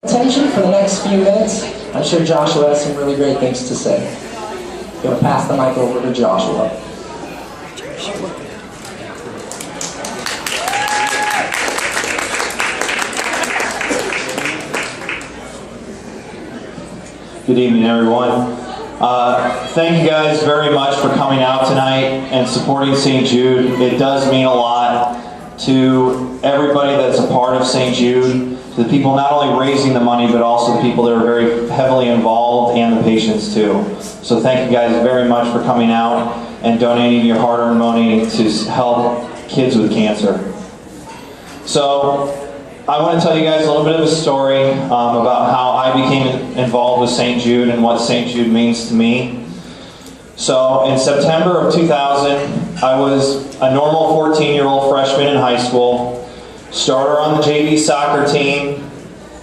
Attention for the next few minutes. I'm sure Joshua has some really great things to say. I'm going to pass the mic over to Joshua. Good evening, everyone. Thank you guys very much for coming out tonight and supporting St. Jude. It does mean a lot to everybody that's a part of St. Jude, to the people not only raising the money, but also the people that are very heavily involved and the patients too. So thank you guys very much for coming out and donating your hard-earned money to help kids with cancer. So I want to tell you guys a little bit of a story about how I became involved with St. Jude and what St. Jude means to me. So in September of 2000, I was a normal 14-year-old freshman in high school, starter on the JV soccer team,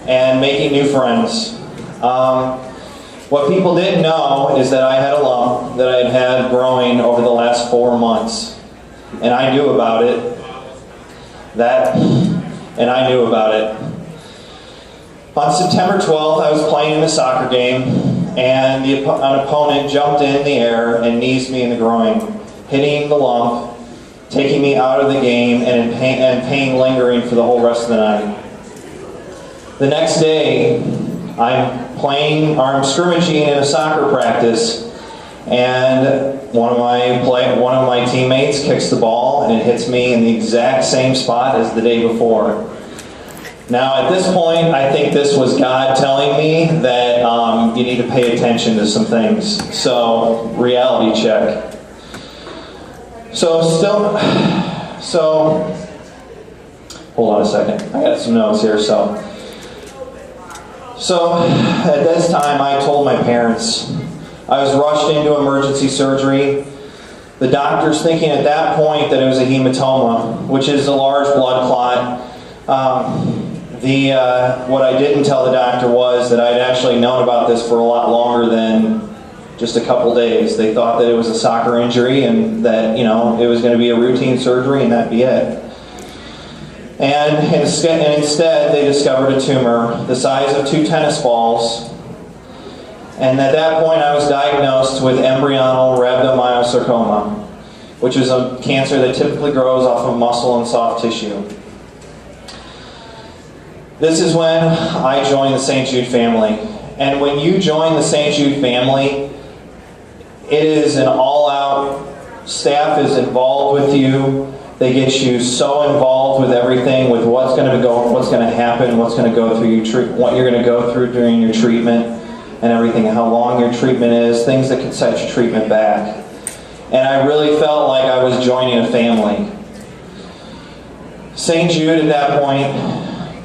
and making new friends. What people didn't know is that I had a lump that I had had growing over the last 4 months. And I knew about it. And I knew about it. On September 12th, I was playing in a soccer game, and an opponent jumped in the air and knees me in the groin, hitting the lump, taking me out of the game, and pain lingering for the whole rest of the night. The next day, I'm scrimmaging in a soccer practice, and one of my teammates kicks the ball and it hits me in the exact same spot as the day before. Now at this point, I think this was God telling me that you need to pay attention to some things. So, reality check. So hold on a second. I got some notes here. So at this time, I told my parents. I was rushed into emergency surgery. The doctors thinking at that point that it was a hematoma, which is a large blood clot. What I didn't tell the doctor was that I'd actually known about this for a lot longer than just a couple days. They thought that it was a soccer injury and that, it was going to be a routine surgery and that'd be it. And instead, they discovered a tumor the size of 2 tennis balls. And at that point, I was diagnosed with embryonal rhabdomyosarcoma, which is a cancer that typically grows off of muscle and soft tissue. This is when I joined the St. Jude family. And when you join the St. Jude family, it is an all-out, staff is involved with you. They get you so involved with everything, with what's going to happen, what's going to go through what you're going to go through during your treatment, and everything, how long your treatment is, things that can set your treatment back. And I really felt like I was joining a family. St. Jude at that point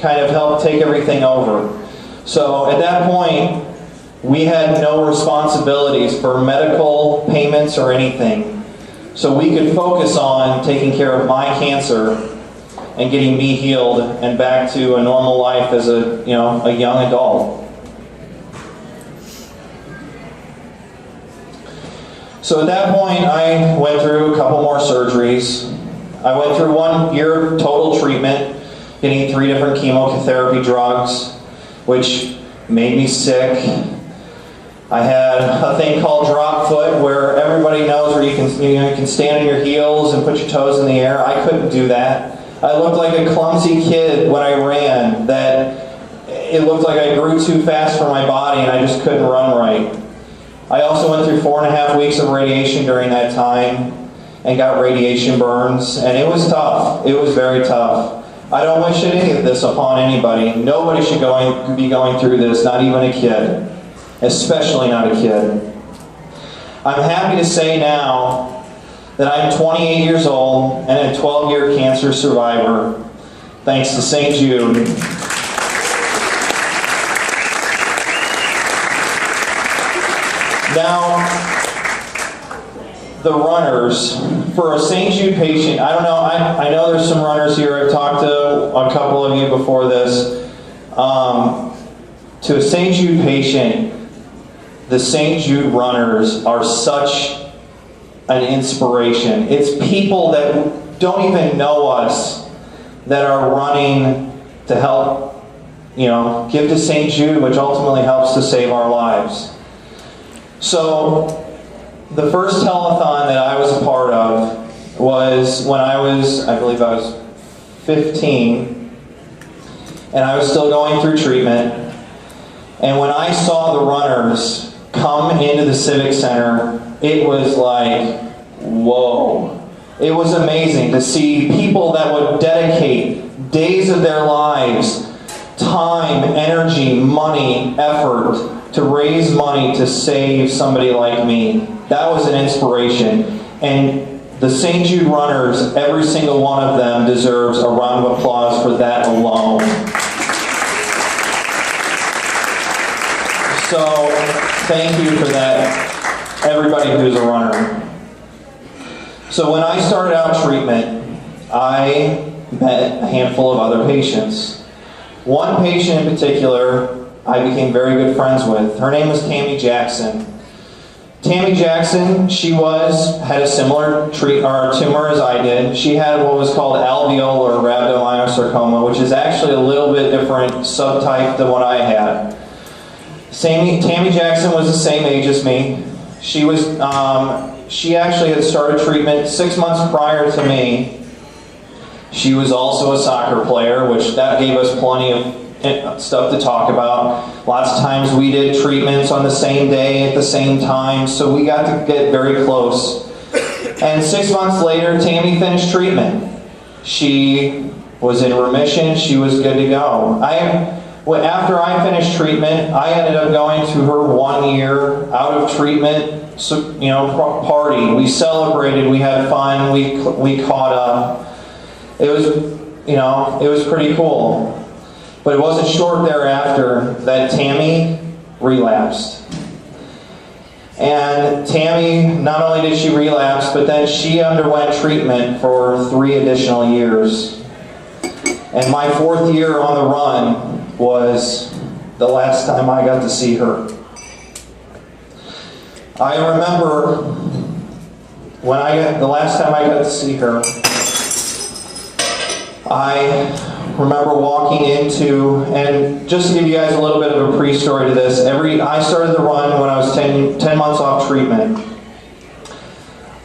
kind of helped take everything over. So at that point, we had no responsibilities for medical payments or anything. So we could focus on taking care of my cancer and getting me healed and back to a normal life as a young adult. So at that point, I went through a couple more surgeries. I went through 1 year total treatment, getting 3 different chemotherapy drugs, which made me sick. I had a thing called drop foot, where everybody knows where you can stand on your heels and put your toes in the air. I couldn't do that. I looked like a clumsy kid when I ran, that it looked like I grew too fast for my body and I just couldn't run right. I also went through 4.5 weeks of radiation during that time and got radiation burns, and it was tough. It was very tough. I don't wish any of this upon anybody. Nobody should be going through this, not even a kid. Especially not a kid. I'm happy to say now that I'm 28 years old and a 12-year cancer survivor, thanks to St. Jude. Now, the runners, for a St. Jude patient, I don't know, I know there's some runners here. I've talked to a couple of you before this. To a St. Jude patient, the St. Jude runners are such an inspiration. It's people that don't even know us that are running to help give to St. Jude, which ultimately helps to save our lives. So the first telethon that I was a part of was when I believe I was 15, and I was still going through treatment. And when I saw the runners come into the Civic Center, it was like, whoa. It was amazing to see people that would dedicate days of their lives, time, energy, money, effort to raise money to save somebody like me. That was an inspiration. And the St. Jude runners, every single one of them deserves a round of applause for that alone. So, thank you for that, everybody who's a runner. So when I started out treatment, I met a handful of other patients. One patient in particular, I became very good friends with. Her name was Tammy Jackson. Tammy Jackson, she had a similar tumor as I did. She had what was called alveolar rhabdomyosarcoma, which is actually a little bit different subtype than what I had. Tammy Jackson was the same age as me. She actually had started treatment 6 months prior to me. She was also a soccer player, which that gave us plenty of stuff to talk about. Lots of times we did treatments on the same day at the same time, so we got to get very close. And 6 months later, Tammy finished treatment. She was in remission. She was good to go. After I finished treatment, I ended up going to her 1 year out of treatment party. We celebrated, we had fun, we caught up. It was pretty cool. But it wasn't short thereafter that Tammy relapsed. And Tammy, not only did she relapse, but then she underwent treatment for 3 additional years. And my 4th year on the run was the last time I got to see her. I remember the last time I got to see her, I remember walking into, and just to give you guys a little bit of a pre-story to this, I started the run when I was 10 months off treatment.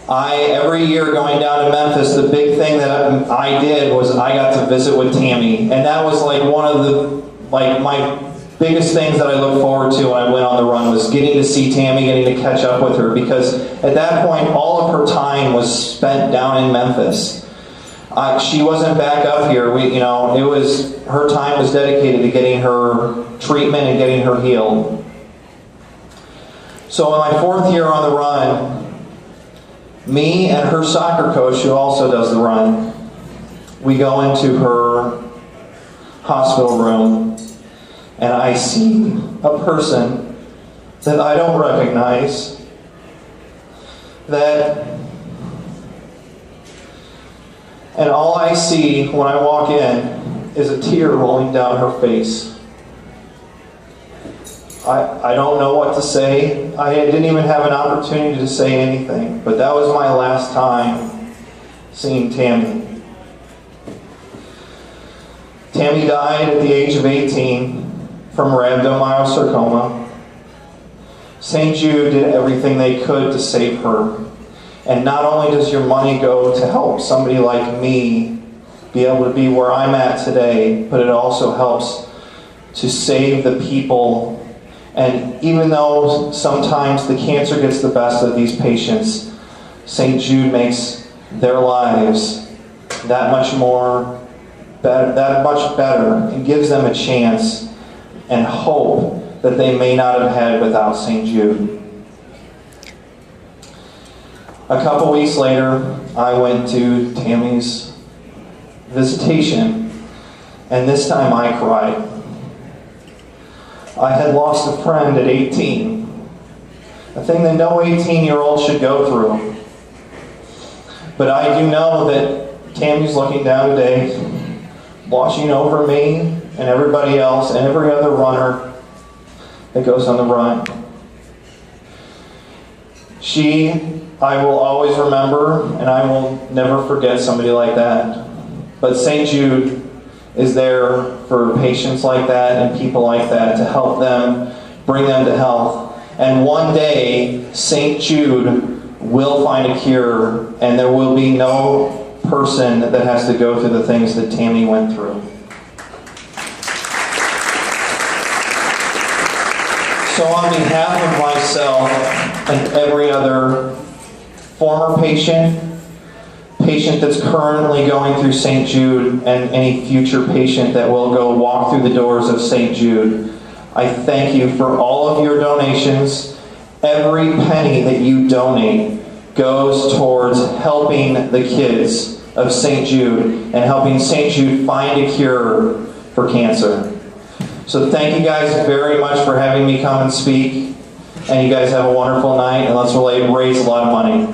Every year going down to Memphis, the big thing that I did was I got to visit with Tammy, and that was like one of my biggest things that I looked forward to when I went on the run was getting to see Tammy, getting to catch up with her, because at that point all of her time was spent down in Memphis. She wasn't back up here. Her time was dedicated to getting her treatment and getting her healed. So in my 4th year on the run, me and her soccer coach, who also does the run, we go into her hospital room, and I see a person that I don't recognize, and all I see when I walk in is a tear rolling down her face. I don't know what to say. I didn't even have an opportunity to say anything, but that was my last time seeing Tammy. Tammy died at the age of 18 from rhabdomyosarcoma. St. Jude did everything they could to save her. And not only does your money go to help somebody like me be able to be where I'm at today, but it also helps to save the people. And even though sometimes the cancer gets the best of these patients, St. Jude makes their lives that much better, and gives them a chance and hope that they may not have had without St. Jude. A couple weeks later, I went to Tammy's visitation, and this time I cried. I had lost a friend at 18, a thing that no 18-year-old should go through. But I do know that Tammy's looking down today, watching over me and everybody else and every other runner that goes on the run. I will always remember, and I will never forget somebody like that. But St. Jude is there for patients like that and people like that to help them, bring them to health. And one day, St. Jude will find a cure, and there will be no person that has to go through the things that Tammy went through. So on behalf of myself and every other former patient that's currently going through St. Jude, and any future patient that will go walk through the doors of St. Jude, I thank you for all of your donations. Every penny that you donate goes towards helping the kids of St. Jude and helping St. Jude find a cure for cancer. So thank you guys very much for having me come and speak. And you guys have a wonderful night, and let's raise a lot of money.